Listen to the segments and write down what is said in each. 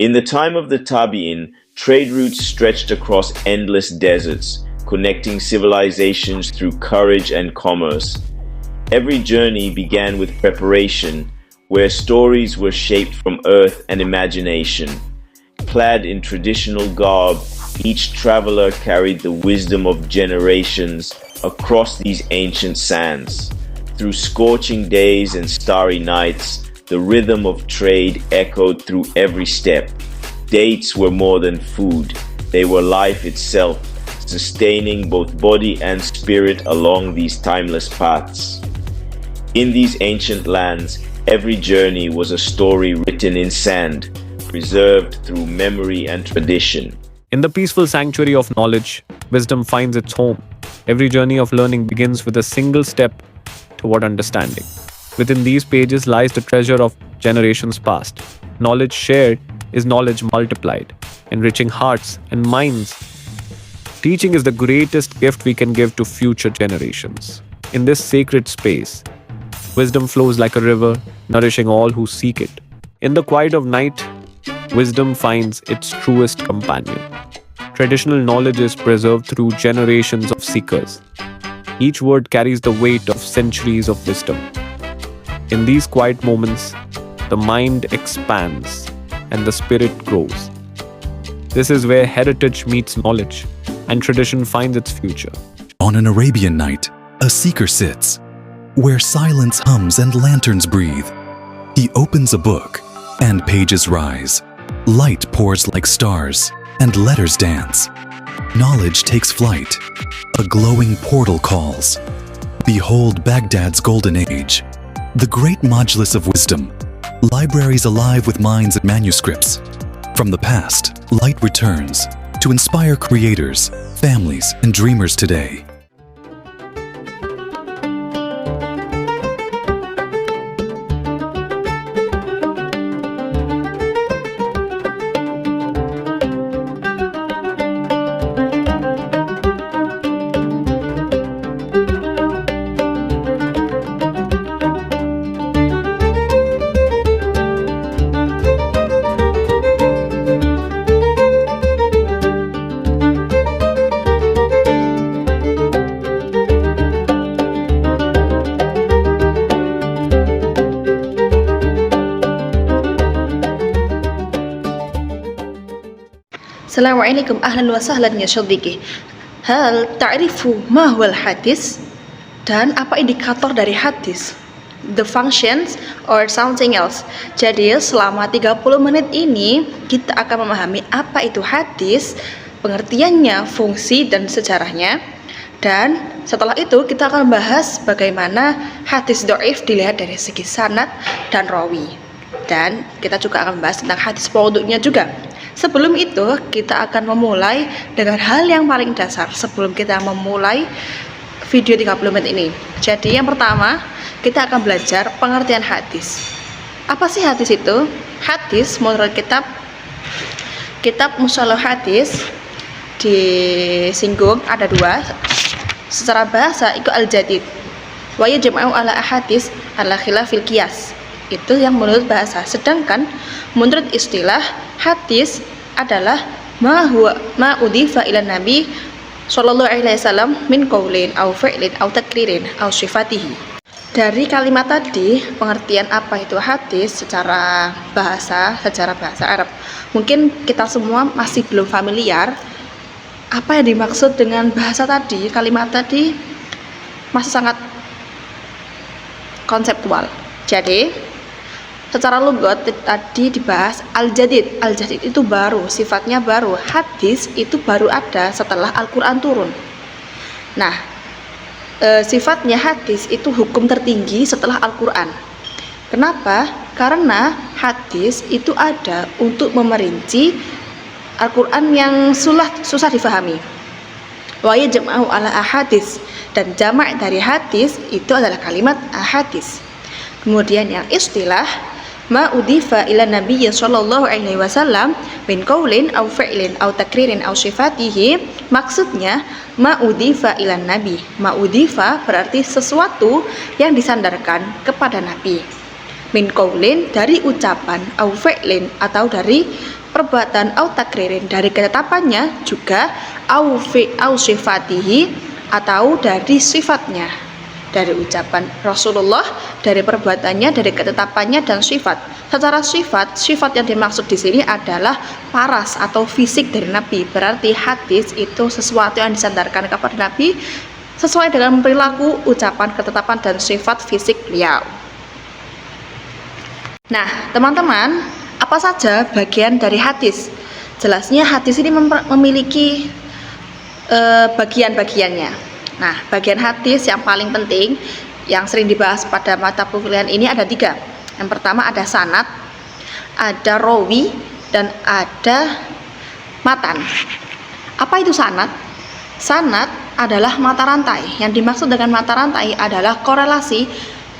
In the time of the Tabi'in, trade routes stretched across endless deserts, connecting civilizations through courage and commerce. Every journey began with preparation, where stories were shaped from earth and imagination. Clad in traditional garb, each traveler carried the wisdom of generations across these ancient sands. Through scorching days and starry nights, the rhythm of trade echoed through every step. Dates were more than food, they were life itself, sustaining both body and spirit along these timeless paths. In these ancient lands, every journey was a story written in sand, preserved through memory and tradition. In the peaceful sanctuary of knowledge, wisdom finds its home. Every journey of learning begins with a single step toward understanding. Within these pages lies the treasure of generations past. Knowledge shared is knowledge multiplied, enriching hearts and minds. Teaching is the greatest gift we can give to future generations. In this sacred space, wisdom flows like a river, nourishing all who seek it. In the quiet of night, wisdom finds its truest companion. Traditional knowledge is preserved through generations of seekers. Each word carries the weight of centuries of wisdom. In these quiet moments, the mind expands and the spirit grows. This is where heritage meets knowledge and tradition finds its future. On an Arabian night, a seeker sits, where silence hums and lanterns breathe. He opens a book, and pages rise. Light pours like stars, and letters dance. Knowledge takes flight. A glowing portal calls. Behold Baghdad's golden age, the great Majlis of wisdom, libraries alive with minds and manuscripts. From the past, light returns to inspire creators, families, and dreamers today. Assalamualaikum ahlan wa sahlan ya syadiki. Hal ta'rifu ma huwal hadis? Dan apa indikator dari hadis? The functions or something else. Jadi selama 30 menit ini kita akan memahami apa itu hadis, pengertiannya, fungsi dan sejarahnya. Dan setelah itu kita akan bahas bagaimana hadis dhaif dilihat dari segi sanad dan rawi. Dan kita juga akan membahas tentang hadis maudhu'nya juga. Sebelum itu, kita akan memulai dengan hal yang paling dasar sebelum kita memulai video 30 menit ini. Jadi yang pertama, kita akan belajar pengertian hadis. Apa sih hadis itu? Hadis menurut kitab Mustalah Hadis disinggung ada dua. Secara bahasa itu al-jadid. Wa yajma'u ala ahadis ala khilafil qiyas. Itu yang menurut bahasa. Sedangkan menurut istilah, hadis adalah ma udhifa ila nabi sallallahu alaihi wasallam min qaulin aw fi'lin aw takririn aw sifatihi. Dari kalimat tadi, pengertian apa itu hadis secara bahasa Arab. Mungkin kita semua masih belum familiar apa yang dimaksud dengan bahasa tadi. Kalimat tadi masih sangat konseptual. Jadi secara lugat tadi dibahas al-jadid. Al-jadid itu baru, sifatnya baru. Hadis itu baru ada setelah Al-Quran turun. Nah, sifatnya hadis itu hukum tertinggi setelah Al-Quran. Kenapa? Karena hadis itu ada untuk memerinci Al-Quran yang susah difahami. Wa yajma'u ala ahadis, dan jamak dari hadis itu adalah kalimat ahadis. Kemudian yang istilah ma udhifa ila nabiyyi sallallahu alaihi wasallam min qaulin aw fi'lin aw takririn aw sifatihi, maksudnya ma udhifa ila nabi. Ma udhifa berarti sesuatu yang disandarkan kepada nabi. min qaulin dari ucapan, au fi'lin atau dari perbuatan, au takririn dari ketetapannya, juga au sifatihi atau dari sifatnya, dari ucapan Rasulullah, dari perbuatannya, dari ketetapannya dan sifat. Secara sifat yang dimaksud di sini adalah paras atau fisik dari Nabi. Berarti hadis itu sesuatu yang disandarkan kepada Nabi sesuai dengan perilaku, ucapan, ketetapan dan sifat fisik beliau. Nah, teman-teman, apa saja bagian dari hadis? Jelasnya hadis ini memiliki bagian-bagiannya. Nah, bagian hadis yang paling penting yang sering dibahas pada mata kuliah ini ada 3. Yang pertama ada sanad, ada rawi, dan ada matan. Apa itu sanad? Sanad adalah mata rantai. Yang dimaksud dengan mata rantai adalah korelasi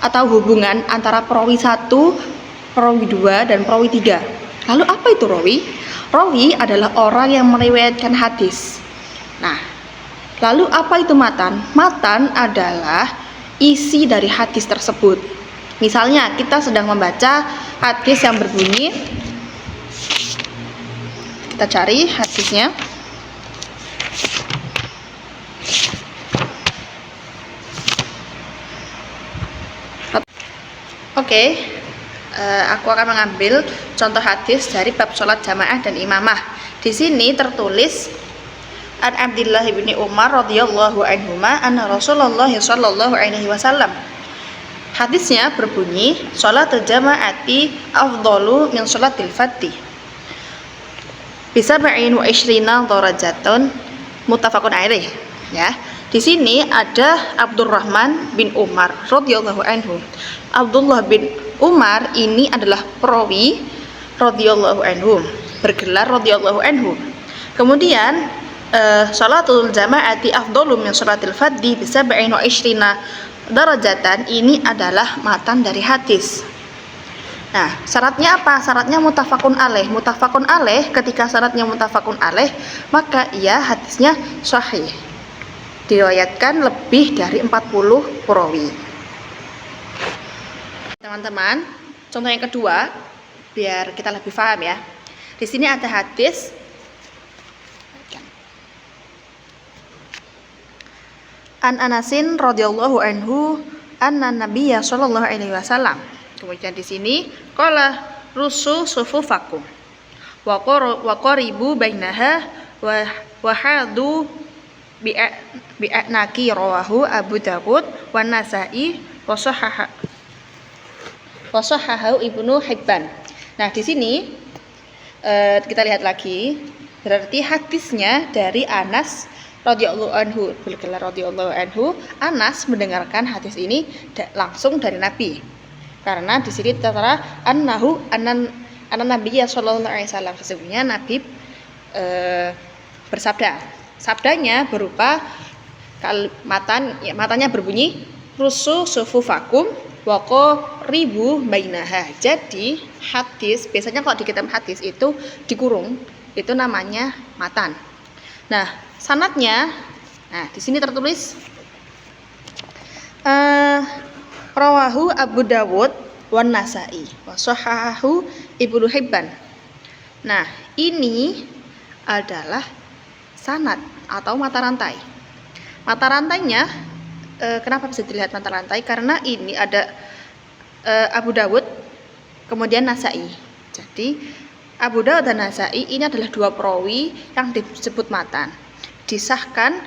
atau hubungan antara perawi 1, perawi 2, dan perawi 3. Lalu apa itu rawi? Rawi adalah orang yang meriwayatkan hadis. Nah, lalu apa itu matan? Matan adalah isi dari hadis tersebut. Misalnya kita sedang membaca hadis yang berbunyi, kita cari hadisnya. Oke, aku akan mengambil contoh hadis dari bab sholat jamaah dan imamah. Di sini tertulis an Abdullah bin Umar radhiyallahu anhuma anna Rasulullah sallallahu alaihi wasallam. Hadisnya berbunyi, sholatul jama'ati afdalu min sholatil fardhi bisab'in wa ishrina darajatun, muttafaqun alaih. Ya, di sini ada Abdurrahman bin Umar radhiyallahu anhu. Abdullah bin Umar ini adalah perawi radhiyallahu anhu, bergelar radhiyallahu anhu. Kemudian sholatul jama'ati afdalu min sholatil fardhi bisab'in wa ishrina darajatan, ini adalah matan dari hadis. Nah, syaratnya apa? Syaratnya muttafaqun alaih. Muttafaqun alaih, ketika syaratnya muttafaqun alaih, maka ia hadisnya sahih. Diriwayatkan lebih dari 40 perawi. Teman-teman, contoh yang kedua biar kita lebih paham ya. Di sini ada hadis An Anasin radhiyallahu anhu anna Nabiyya sallallahu alaihi wasallam. Kemudian di sini qala rusu sufufakum wa qaribu bainaha wa hadu bi'anaki rawahu Abu Dawud wa Nasa'i wa sahahahu Ibnu Hibban. Nah, di sini kita lihat lagi, berarti hadisnya dari Anas radhiyallahu anhu, bergelar radhiyallahu anhu. Anas mendengarkan hadis ini langsung dari Nabi. Karena di sini tertera annahu anan Nabiyya sallallahu alaihi wasallam, sesungguhnya Nabi bersabda. Sabdanya berupa matanya berbunyi rusu sufufakum wa qaribu bainaha. Jadi hadis biasanya kalau di kitab hadis itu dikurung, itu namanya matan. Nah, sanadnya, nah di sini tertulis rawahu Abu Dawud wan Nasa'i wa sahahahu Ibnu Hibban. Nah, ini adalah sanad atau mata rantai. Mata rantainya kenapa bisa dilihat mata rantai? Karena ini ada Abu Dawud kemudian Nasa'i. Jadi Abu Dawud dan Nasa'i ini adalah 2 perawi yang disebut matan, disahkan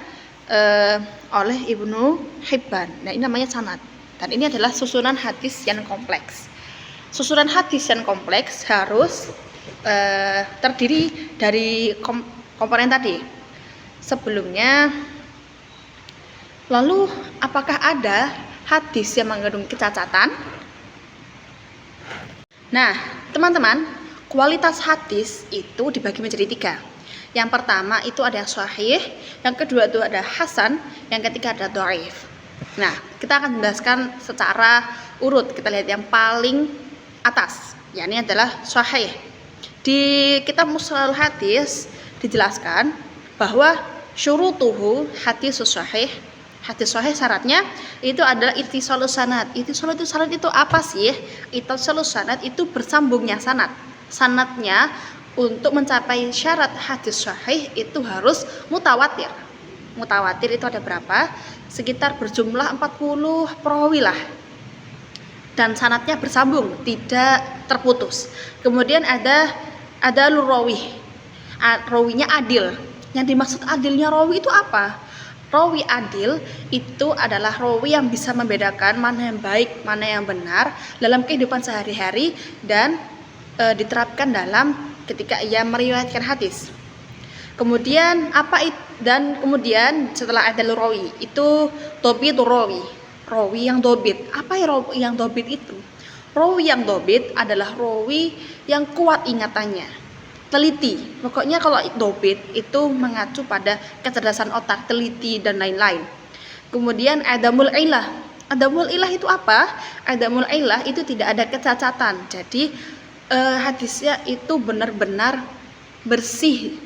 oleh Ibnu Hibban. Nah, ini namanya sanad. Dan ini adalah susunan hadis yang kompleks. Susunan hadis yang kompleks harus terdiri dari komponen tadi. Sebelumnya, lalu apakah ada hadis yang mengandung kecacatan? Nah, teman-teman, kualitas hadis itu dibagi menjadi 3. Yang pertama itu ada yang sahih, yang kedua itu ada hasan, yang ketiga ada dhaif. Nah, kita akan menjelaskan secara urut. Kita lihat yang paling atas, yakni adalah sahih. Di kitab Mustalahul Hadis dijelaskan bahwa syurutuhu hadis sahih Hadis sahih syaratnya itu adalah ittisalus sanad. Ittisalus sanad itu apa sih? Ittisalus sanad itu bersambungnya sanad. Sanadnya untuk mencapai syarat hadis sahih itu harus mutawatir. Mutawatir itu ada berapa? Sekitar berjumlah 40 perawi lah. Dan sanadnya bersambung, tidak terputus. Kemudian ada rawi. Rawinya adil. Yang dimaksud adilnya rawi itu apa? Rawi adil itu adalah rawi yang bisa membedakan mana yang baik, mana yang benar dalam kehidupan sehari-hari dan diterapkan dalam ketika ia meriwayatkan hadis. Kemudian kemudian setelah adil rawi itu dobit rawi. Rawi yang dobit. Apa ya rawi yang dobit itu? Rawi yang dobit adalah rawi yang kuat ingatannya. Teliti, pokoknya kalau dobit itu mengacu pada kecerdasan otak, teliti dan lain-lain. Kemudian adamul ilah. Adamul ilah itu apa? Adamul ilah itu tidak ada kecacatan. Jadi hadisnya itu benar-benar bersih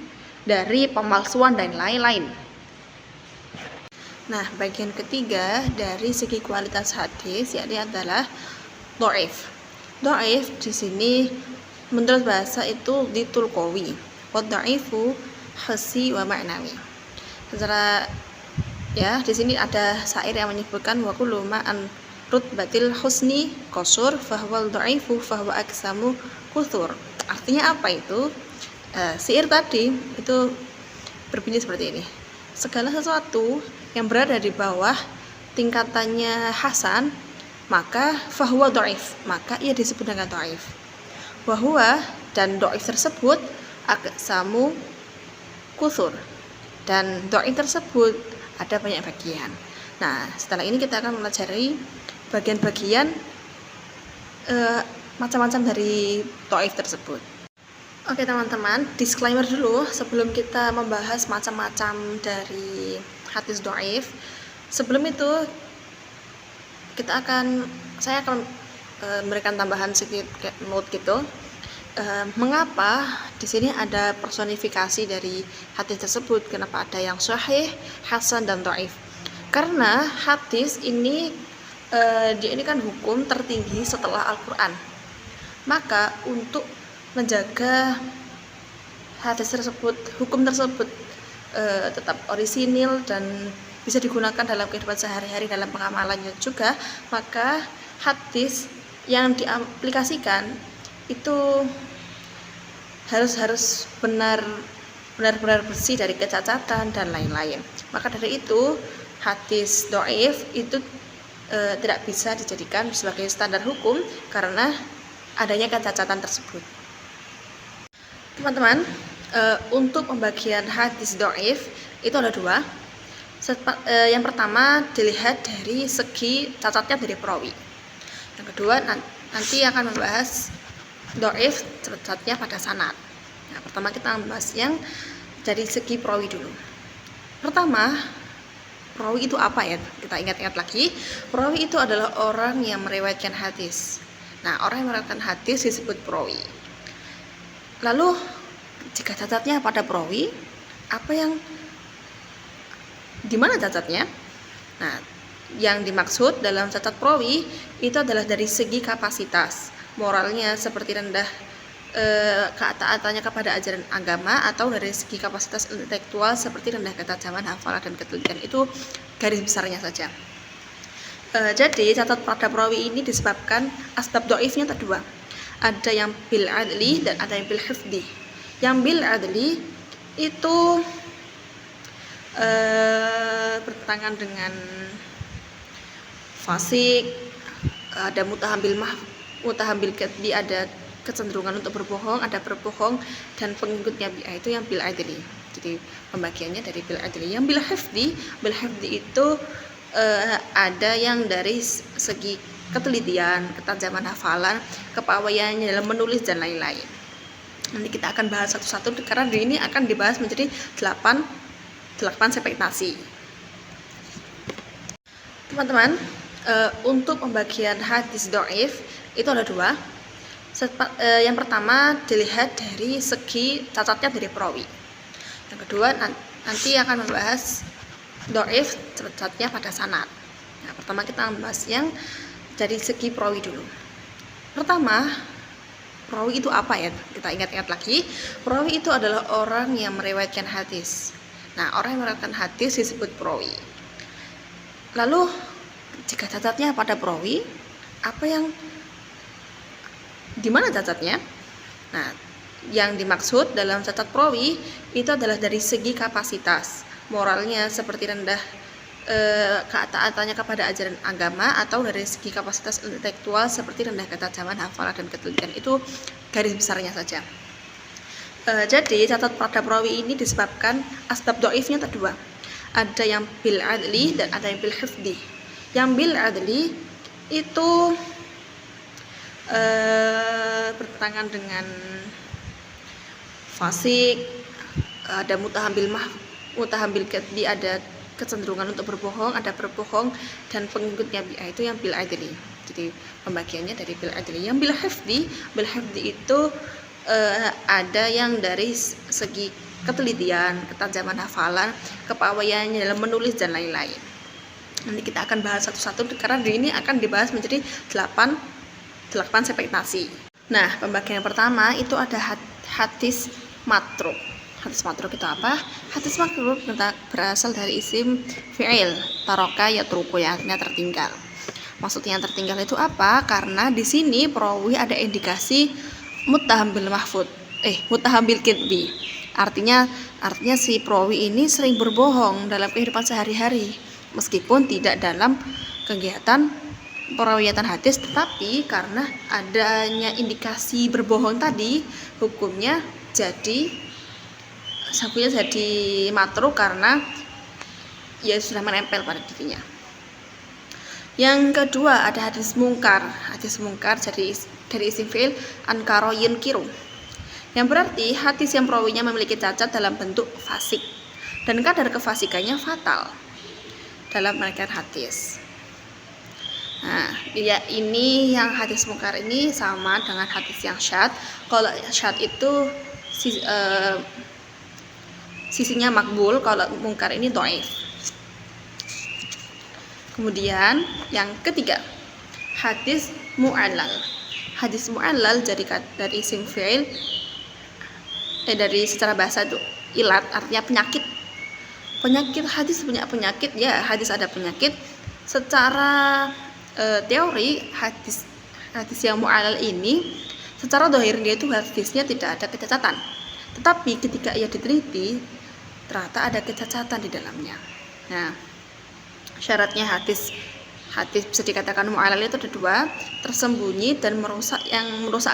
dari pemalsuan dan lain-lain. Nah, bagian ketiga dari segi kualitas hadis yakni adalah dhaif. Dhaif di sini menurut bahasa itu ditulqawi. Wa dhaifu hissi wa ma'nawi. Secara ya di sini ada syair yang menyebutkan wa kullu ma an rutbatil husni qasur fahwal dhaifu fahwa aksamu kuthur. Artinya apa itu? Syair tadi itu berbunyi seperti ini. Segala sesuatu yang berada di bawah tingkatannya hasan, maka fahuwa dhaif, maka ia disebut dengan dhaif. Wahwa dan dhaif tersebut aksamu kuthur, dan dhaif tersebut ada banyak bagian. Nah, setelah ini kita akan mempelajari bagian-bagian macam-macam dari dhaif tersebut. Oke teman-teman, disclaimer dulu sebelum kita membahas macam-macam dari hadis dhaif. Sebelum itu saya akan memberikan tambahan sedikit note gitu. Mengapa di sini ada personifikasi dari hadis tersebut? Kenapa ada yang sahih, hasan dan dhaif? Karena hadis ini dia ini kan hukum tertinggi setelah Al-Qur'an. Maka untuk menjaga hadis tersebut, hukum tersebut tetap orisinil dan bisa digunakan dalam kehidupan sehari-hari dalam pengamalannya juga, maka hadis yang diaplikasikan itu harus benar-benar bersih dari kecacatan dan lain-lain. Maka dari itu hadis dhaif itu tidak bisa dijadikan sebagai standar hukum karena adanya kecacatan tersebut. Teman-teman, untuk pembagian hadis dhaif itu ada dua. Yang pertama dilihat dari segi cacatnya dari perawi. Yang kedua nanti akan membahas dhaif cacatnya pada sanad. Nah, pertama kita membahas yang dari segi perawi dulu. Pertama, perawi itu apa ya? Kita ingat-ingat lagi. Perawi itu adalah orang yang meriwayatkan hadis. Nah, orang yang meriwayatkan hadis disebut perawi. Lalu jika cacatnya pada perawi, di mana cacatnya? Nah, yang dimaksud dalam cacat perawi itu adalah dari segi kapasitas, moralnya seperti rendah ketaatannya kepada ajaran agama, atau dari segi kapasitas intelektual seperti rendah ketajaman, hafalan dan ketelitian. Itu garis besarnya saja. Jadi cacat pada perawi ini disebabkan asbab dhaifnya ada dua. Ada yang bil adli dan ada yang bil hifdi. Yang bil adli itu bertentangan dengan fasik, ada mutahambil kadhi, ada kecenderungan untuk berbohong, ada berbohong dan pengikutnya itu yang bil adli. Jadi pembagiannya dari bil adli. Yang bil hifdi itu ada yang dari segi ketelitian, ketajaman hafalan, kepawaiannya dalam menulis dan lain-lain. Nanti kita akan bahas satu-satu karena di ini akan dibahas menjadi 8 segmentasi. Teman-teman, untuk pembagian hadis dhaif itu ada dua. Yang pertama dilihat dari segi cacatnya dari perawi. Yang kedua nanti akan membahas dhaif cacatnya pada sanad. Nah, pertama kita membahas yang dari segi perawi dulu. Pertama, perawi itu apa ya? Kita ingat-ingat lagi. Perawi itu adalah orang yang meriwayatkan hadis. Nah, orang yang meriwayatkan hadis disebut perawi. Lalu, jika cacatnya pada perawi, di mana cacatnya? Nah, yang dimaksud dalam cacat perawi itu adalah dari segi kapasitas, moralnya seperti rendah ketaatannya kepada ajaran agama, atau dari segi kapasitas intelektual seperti rendah ketajaman hafalan dan ketelitian. Itu garis besarnya saja. Jadi cacat pada perawi ini disebabkan asbab dhaifnya ada dua. Ada yang bil adli dan ada yang bil hifdi. Yang bil adli itu bertentangan dengan fasik, ada mutahambil kadhi, ada kecenderungan untuk berbohong, ada berbohong, dan pengikutnya itu yang bil adli. Jadi pembagiannya dari bil adli. Yang bil hifdi itu ada yang dari segi ketelitian, ketajaman hafalan, kepawaiannya dalam menulis dan lain-lain. Nanti kita akan bahas satu-satu karena di ini akan dibahas menjadi 8 segmentasi. Nah, pembagian yang pertama itu ada hadis matruk. Hadis matruk itu apa? Hadis matruk berasal dari isim fi'il, taraka yatruku, yang artinya tertinggal. Maksudnya yang tertinggal itu apa? Karena di sini perawi ada indikasi mutahambil kadhi. Artinya si perawi ini sering berbohong dalam kehidupan sehari-hari, meskipun tidak dalam kegiatan perawiatan hadis, tetapi karena adanya indikasi berbohong tadi, hukumnya jadi matruk karena ya sudah menempel pada dirinya. Yang kedua ada hadis mungkar. Hadis mungkar dari isim fi'il ankara yunkiru, yang berarti hadis yang perawinya memiliki cacat dalam bentuk fasik dan kadar kefasikannya fatal dalam meneriwayatkan hadis. Nah, ini yang hadis mungkar ini sama dengan hadis yang syadz. Kalau syadz itu sisinya makbul, kalau mungkar ini dhaif. Kemudian yang ketiga, hadis mu'allal. Hadis mu'allal dari isim fi'il dari secara bahasa itu ilat, artinya penyakit. Hadis punya penyakit, ya, hadis ada penyakit. Secara teori hadis yang mu'allal ini secara zahir dia itu hadisnya tidak ada kecacatan, tetapi ketika ia diteliti ternyata ada kecacatan di dalamnya. Nah, syaratnya hadis bisa dikatakan mu'allal itu ada dua: tersembunyi dan merusak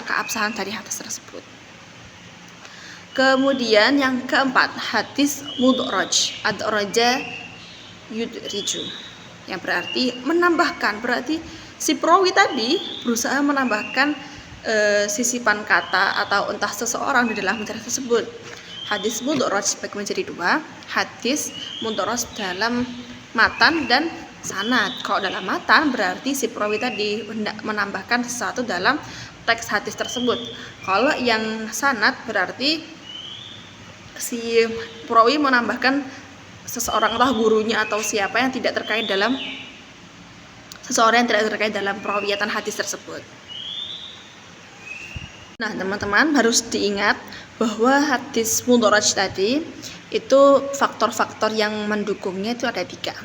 keabsahan dari hadis tersebut. Kemudian yang keempat, hadis mudraj. Adraja yudriju, yang berarti menambahkan. Berarti si perawi tadi berusaha menambahkan sisipan kata atau entah seseorang di dalam hadis tersebut. Hadis mudraj bagi menjadi dua: hadis mudraj dalam matan dan sanad. Kalau dalam matan berarti si perawi tadi menambahkan sesuatu dalam teks hadis tersebut. Kalau yang sanad berarti si perawi menambahkan seseorang, entah gurunya atau siapa yang tidak terkait dalam perawiatan hadis tersebut. Nah, teman-teman harus diingat bahwa hadis mudraj tadi itu faktor-faktor yang mendukungnya itu ada 3.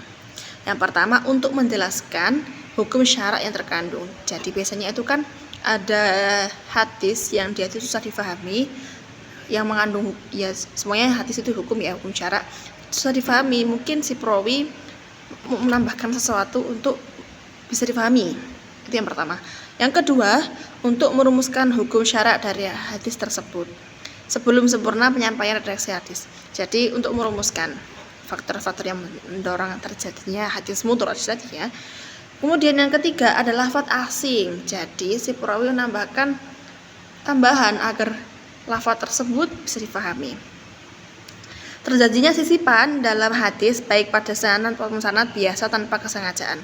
Yang pertama, untuk menjelaskan hukum syarak yang terkandung. Jadi biasanya itu kan ada hadis yang dia itu susah difahami, yang mengandung, ya semuanya hadis itu hukum syarak, susah difahami. Mungkin si perawi menambahkan sesuatu untuk bisa difahami. Itu yang pertama. Yang kedua, untuk merumuskan hukum syarak dari hadis tersebut sebelum sempurna penyampaian redaksi hadis. Jadi untuk merumuskan faktor-faktor yang mendorong terjadinya hadis mudraj tadi, ya. Kemudian yang ketiga adalah lafaz asing. Jadi si perawi menambahkan tambahan agar lafaz tersebut bisa difahami. Terjadinya sisipan dalam hadis baik pada sanad maupun sanad biasa tanpa kesengajaan.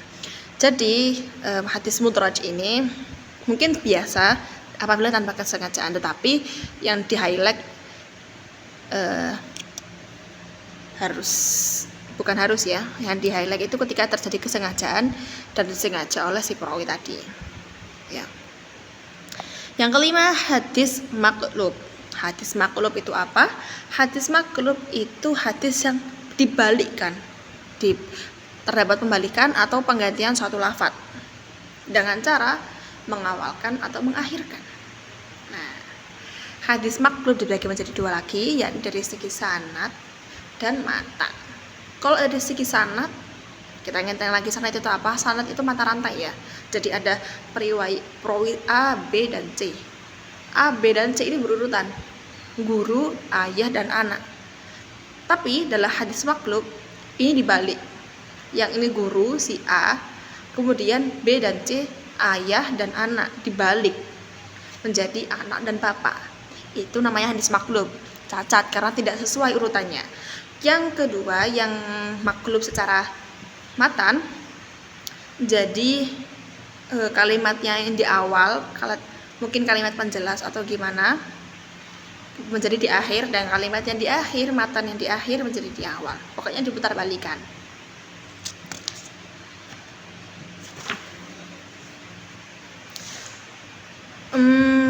Jadi hadis mudraj ini mungkin biasa apabila tanpa kesengajaan, tetapi yang di highlight harus bukan harus ya. Yang di highlight itu ketika terjadi kesengajaan dan disengaja oleh si perawi tadi. Ya. Yang kelima, hadis maqlub. Hadis maqlub itu apa? Hadis maqlub itu hadis yang dibalikkan. Terdapat pembalikan atau penggantian suatu lafaz dengan cara mengawalkan atau mengakhirkan. Nah, hadis maqlub dibagi menjadi dua lagi, yakni dari segi sanad dan matan. Kalau dari segi sanad, kita ingat lagi sanad itu apa? Sanad itu mata rantai ya. Jadi ada perawi A, B, dan C. A, B, dan C ini berurutan, guru, ayah, dan anak. Tapi dalam hadis maqlub ini dibalik. Yang ini guru si A, kemudian B dan C ayah dan anak, dibalik menjadi anak dan bapak. Itu namanya hadis maqlub. Cacat karena tidak sesuai urutannya. Yang kedua, yang maqlub secara matan, jadi kalimatnya yang di awal, mungkin kalimat penjelas atau gimana, menjadi di akhir, dan kalimat yang di akhir, matan yang di akhir menjadi di awal. Pokoknya diputar balikan.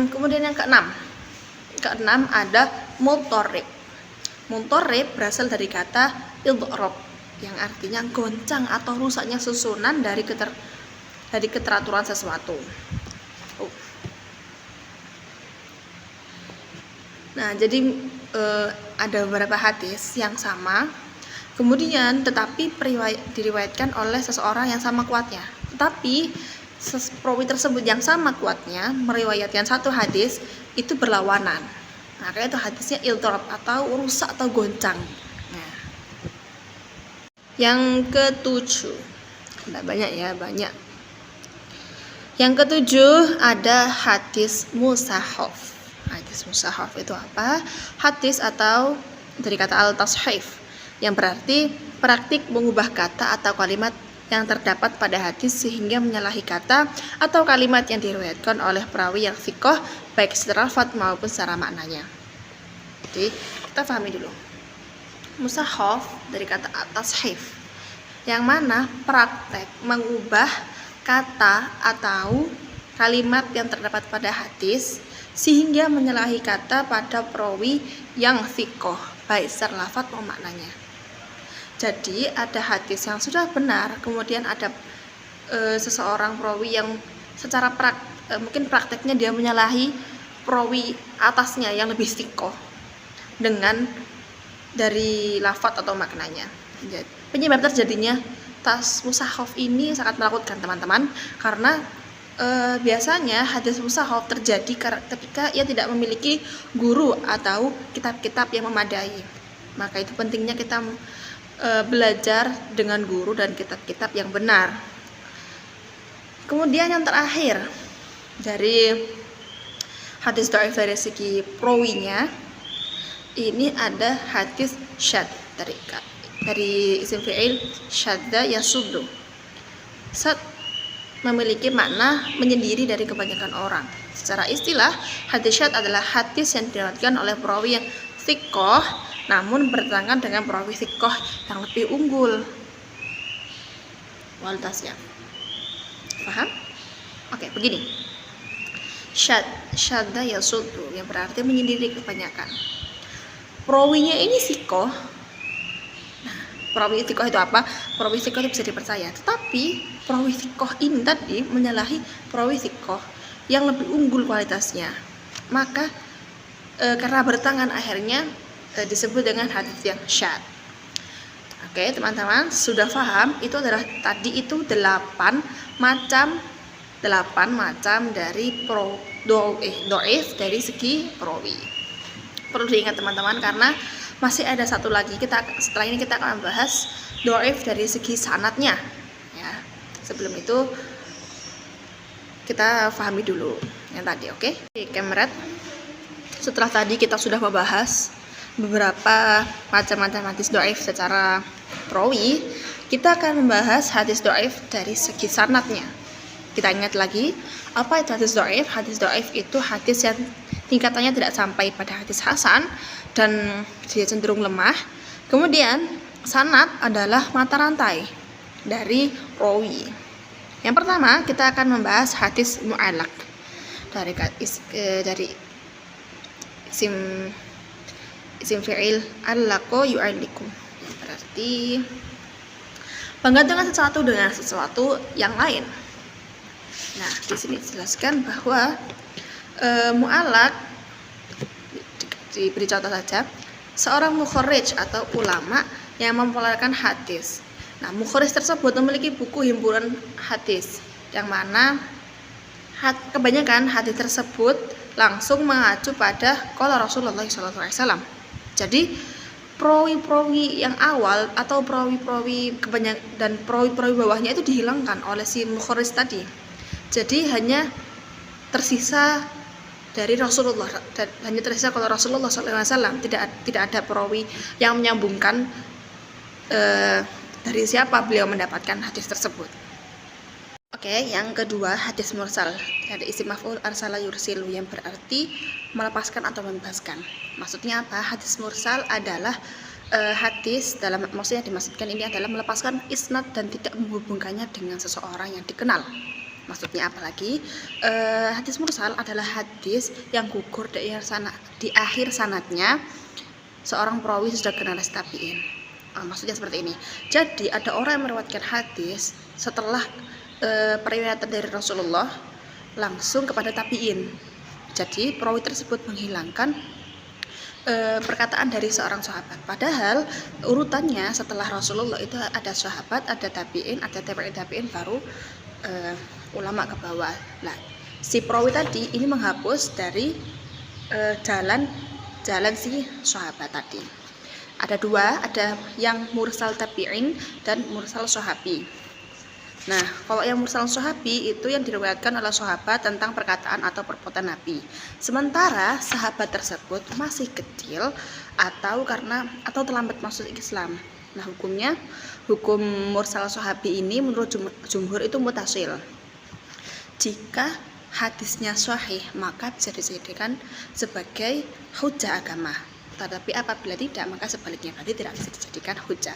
Kemudian yang keenam ada mudharib. Mudharib berasal dari kata idhrab yang artinya goncang atau rusaknya susunan dari keteraturan sesuatu. Nah, jadi ada beberapa hadis yang sama, kemudian tetapi diriwayatkan oleh seseorang yang sama kuatnya. Tetapi perawi tersebut yang sama kuatnya meriwayatkan satu hadis itu berlawanan. Maka itu hadisnya idhrab atau rusak atau goncang. Nah, yang ketujuh, banyak. Yang ketujuh ada hadis musahaf. Hadis musahaf itu apa? Hadis atau dari kata al-tashif yang berarti praktik mengubah kata atau kalimat yang terdapat pada hadis sehingga menyalahi kata atau kalimat yang diriwayatkan oleh perawi yang thiqah baik secara lafaz maupun secara maknanya. Jadi kita pahami dulu. Musahaf dari kata tashif yang mana praktek mengubah kata atau kalimat yang terdapat pada hadis sehingga menyalahi kata pada perawi yang thiqah baik secara lafaz maupun maknanya. Jadi ada hadis yang sudah benar, kemudian ada seseorang perawi yang secara mungkin prakteknya dia menyalahi perawi atasnya yang lebih thiqah dengan dari lafaz atau maknanya. Penyebab terjadinya musahaf ini sangat menakutkan teman-teman, karena biasanya hadis musahaf terjadi ketika ia tidak memiliki guru atau kitab-kitab yang memadai. Maka itu pentingnya kita belajar dengan guru dan kitab-kitab yang benar. Kemudian yang terakhir dari hadis dhaif dari segi perawinya, ini ada hadis syadz dari isim fi'il syadza yasuddu. Syadz memiliki makna menyendiri dari kebanyakan orang. Secara istilah, hadis syadz adalah hadis yang diriwayatkan oleh perawi yang thiqah namun bertentangan dengan perawi thiqah yang lebih unggul kualitasnya. Paham? Oke, begini. Syadza yasuddu yang berarti menyendiri kebanyakan. Perawinya ini thiqah. Nah, perawi thiqah itu apa? Perawi thiqah itu bisa dipercaya. Tetapi perawi thiqah ini tadi menyalahi perawi thiqah yang lebih unggul kualitasnya. Maka karena bertentangan akhirnya disebut dengan hadis yang syadz. Oke, teman-teman sudah paham? Itu adalah tadi itu 8 macam dari dhaif dari segi perawi. Perlu diingat teman-teman karena masih ada satu lagi. Setelah ini kita akan membahas dhaif dari segi sanadnya. Ya, sebelum itu kita pahami dulu yang tadi, oke? Kamerat. Setelah tadi kita sudah membahas beberapa macam-macam hadis dhaif secara perawi, kita akan membahas hadis dhaif dari segi sanadnya. Kita ingat lagi, apa itu hadis dhaif? Hadis dhaif itu hadis yang tingkatannya tidak sampai pada hadis hasan dan dia cenderung lemah. Kemudian Sanad adalah mata rantai dari rawi. Yang pertama kita akan membahas hadis mu'allaq dari isim fi'il allaqo yu'alliqu, berarti menggantungkan sesuatu dengan sesuatu yang lain. Nah, di sini dijelaskan bahwa mu'allaq, diberi contoh saja, seorang mukharrij atau ulama yang mempopulerkan hadis. Nah, mukharrij tersebut memiliki buku himpunan hadis yang mana kebanyakan hadis tersebut langsung mengacu pada qala Rasulullah SAW. Jadi perawi-perawi yang awal atau perawi-perawi kebanyakan dan perawi-perawi bawahnya itu dihilangkan oleh si mukharrij tadi. Jadi hanya tersisa dari Rasulullah dan hanya tersisa kalau Rasulullah SAW, tidak ada perawi yang menyambungkan dari siapa beliau mendapatkan hadis tersebut. Oke, yang kedua hadis mursal dari isim maf'ul arsala yursilu yang berarti melepaskan atau membebaskan. Maksudnya apa? Hadis mursal adalah hadis maksudnya dimaksudkan ini adalah melepaskan isnad dan tidak menghubungkannya dengan seseorang yang dikenal. Maksudnya apalagi hadis mursal adalah hadis yang gugur di akhir sanadnya seorang perawi sudah kenal tabi'in. Maksudnya seperti ini. Jadi ada orang yang meriwayatkan hadis setelah periwayatan dari Rasulullah langsung kepada tabi'in. Jadi perawi tersebut menghilangkan perkataan dari seorang sahabat. Padahal urutannya setelah Rasulullah itu ada sahabat, ada tabi'in, ada tabi'in, baru ulama ke bawah. Nah, si perawi tadi ini menghapus dari jalan si sahabat tadi. Ada dua, ada yang mursal tabi'in dan mursal sahabi. Nah, kalau yang mursal sahabi itu yang diriwayatkan oleh sahabat tentang perkataan atau perbuatan Nabi. Sementara sahabat tersebut masih kecil atau terlambat masuk Islam. Nah, hukum mursal sahabi ini menurut jumhur itu mutasil. Jika hadisnya sahih, maka bisa dijadikan sebagai hujjah agama. Tetapi apabila tidak, maka sebaliknya berarti tidak bisa dijadikan hujjah.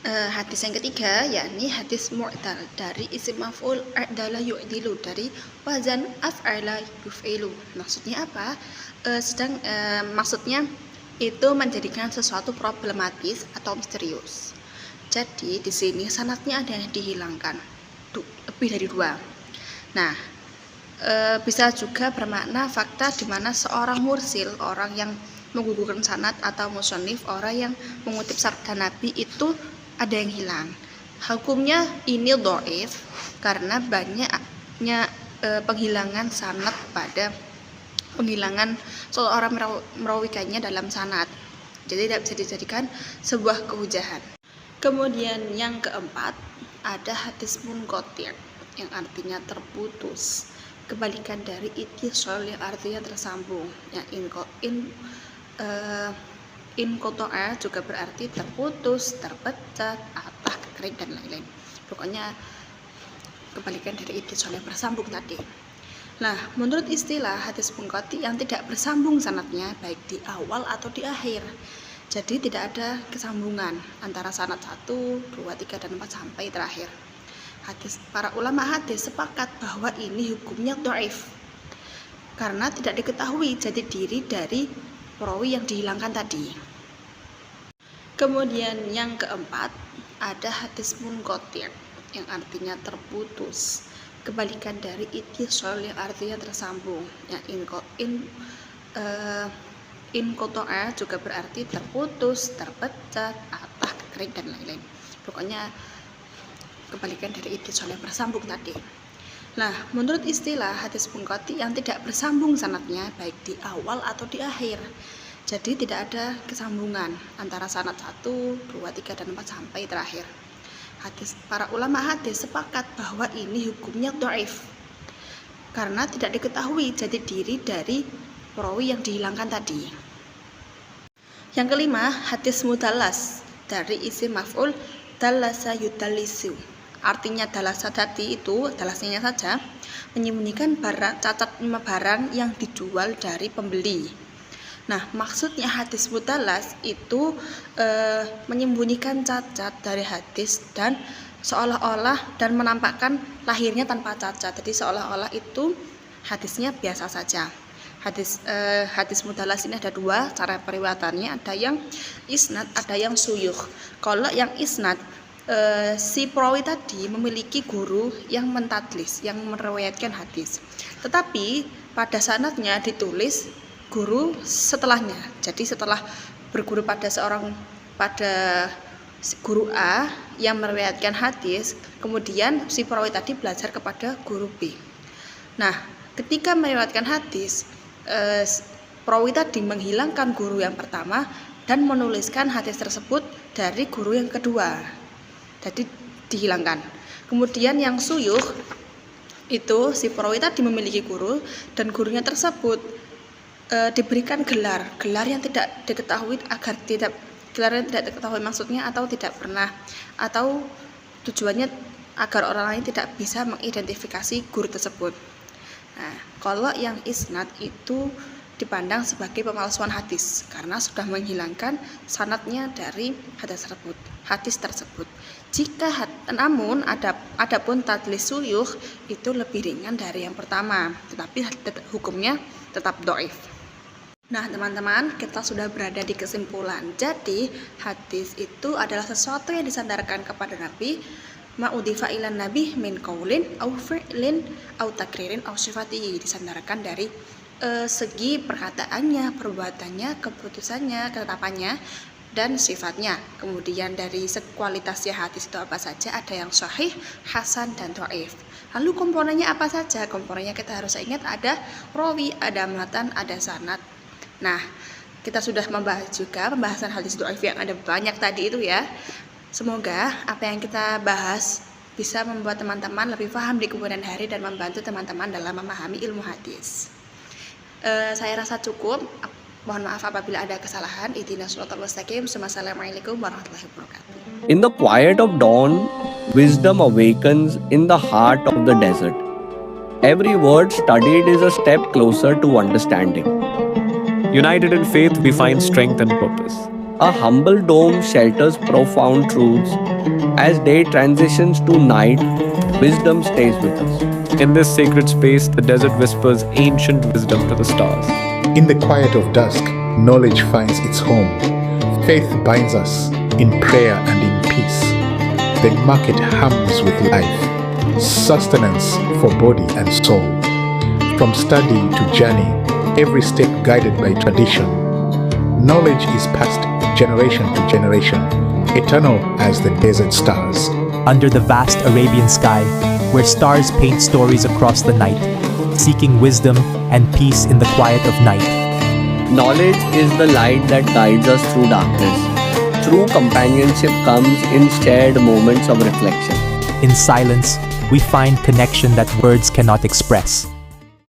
Hadis yang ketiga yakni hadis mu'tal dari isim maf'ul a'dala yu'dilu dari wazan af'ala yuf'ilu. Maksudnya apa? Maksudnya itu menjadikan sesuatu problematis atau misterius. Jadi di sini sanadnya ada yang dihilangkan, lebih dari dua. Nah, bisa juga bermakna fakta di mana seorang mursil, orang yang menggugurkan sanad, atau musannif, orang yang mengutip sabda Nabi itu ada yang hilang. Hukumnya ini dhaif karena banyaknya penghilangan sanad pada penghilangan seorang merawikannya dalam sanad. Jadi tidak bisa dijadikan sebuah kehujahan. Kemudian yang keempat ada hadis munqati' yang artinya terputus. Kebalikan dari ittisal yang artinya tersambung. Yang inqata'a juga berarti terputus, terpecah, patah, kering dan lain-lain. Pokoknya kebalikan dari ittisal yang bersambung tadi. Nah, menurut istilah hadis munqati yang tidak bersambung sanadnya baik di awal atau di akhir. Jadi tidak ada kesambungan antara sanad 1, 2, 3 dan 4 sampai terakhir. Para ulama hadis sepakat bahwa ini hukumnya dhaif karena tidak diketahui jati diri dari perawi yang dihilangkan tadi. Kemudian yang keempat ada hadis munqati' yang artinya terputus. Kebalikan dari ittisal yang artinya tersambung. Yang inqata'a juga berarti terputus, terpecah, patah, kering dan lain-lain. Pokoknya kebalikan dari ittisal yang bersambung tadi. Nah, menurut istilah hadis munqati yang tidak bersambung sanadnya baik di awal atau di akhir. Jadi tidak ada kesambungan antara sanad 1, 2, 3 dan 4 sampai terakhir. Para ulama hadis sepakat bahwa ini hukumnya dhaif karena tidak diketahui jati diri dari perawi yang dihilangkan tadi. Yang kelima, hadis mudallas dari isim maf'ul dallasa yudallisu. Artinya dalasa tadi itu, dalasnya saja, menyembunyikan cacat barang yang dijual dari pembeli. Nah, maksudnya hadis mutalas itu menyembunyikan cacat dari hadis dan seolah-olah dan menampakkan lahirnya tanpa cacat. Jadi seolah-olah itu hadisnya biasa saja. Hadis mutalas ini ada dua cara periwayatannya, ada yang isnad, ada yang suyukh. Kalau yang isnad, si perawi tadi memiliki guru yang mentadlis, yang meriwayatkan hadis. Tetapi pada sanadnya ditulis guru setelahnya. Jadi setelah berguru pada guru A yang meriwayatkan hadis, kemudian si perawi tadi belajar kepada guru B. Nah, ketika meriwayatkan hadis, perawi tadi menghilangkan guru yang pertama dan menuliskan hadis tersebut dari guru yang kedua. Jadi dihilangkan. Kemudian yang suyukh itu si perawi tadi memiliki guru dan gurunya tersebut diberikan gelar yang tidak diketahui gelar yang tidak diketahui maksudnya atau tidak pernah, atau tujuannya agar orang lain tidak bisa mengidentifikasi guru tersebut. Nah, kalau yang isnad itu dipandang sebagai pemalsuan hadis karena sudah menghilangkan sanadnya dari hadis tersebut. Namun adapun tadlis suyukh itu lebih ringan dari yang pertama, tetapi hukumnya tetap dhaif. Nah, teman-teman, kita sudah berada di kesimpulan. Jadi, hadis itu adalah sesuatu yang disandarkan kepada Nabi, ma'udhifa ilan nabi min qaulin au fi'lin au takririn au sifatihi, disandarkan dari segi perkataannya, perbuatannya, keputusannya, ketetapannya, dan sifatnya. Kemudian dari kualitasnya hadis itu apa saja, ada yang sahih, hasan, dan dhaif. Lalu komponennya apa saja? Komponennya kita harus ingat ada rawi, ada matan, ada sanad. Nah, kita sudah membahas juga pembahasan hadis dhaif yang ada banyak tadi itu ya. Semoga apa yang kita bahas bisa membuat teman-teman lebih paham di kemudian hari dan membantu teman-teman dalam memahami ilmu hadis. Saya rasa cukup. Mohon maaf apabila ada kesalahan. Ihdinas shiratal mustaqim. Wassalamualaikum warahmatullahi wabarakatuh. In the quiet of dawn, wisdom awakens in the heart of the desert. Every word studied is a step closer to understanding. United in faith, we find strength and purpose. A humble dome shelters profound truths. As day transitions to night, wisdom stays with us. In this sacred space, the desert whispers ancient wisdom to the stars. In the quiet of dusk, knowledge finds its home. Faith binds us in prayer and in peace. The market hums with life, sustenance for body and soul. From study to journey, every step guided by tradition. Knowledge is passed generation to generation, eternal as the desert stars. Under the vast Arabian sky, where stars paint stories across the night, seeking wisdom and peace in the quiet of night. Knowledge is the light that guides us through darkness. True companionship comes in shared moments of reflection. In silence, we find connection that words cannot express.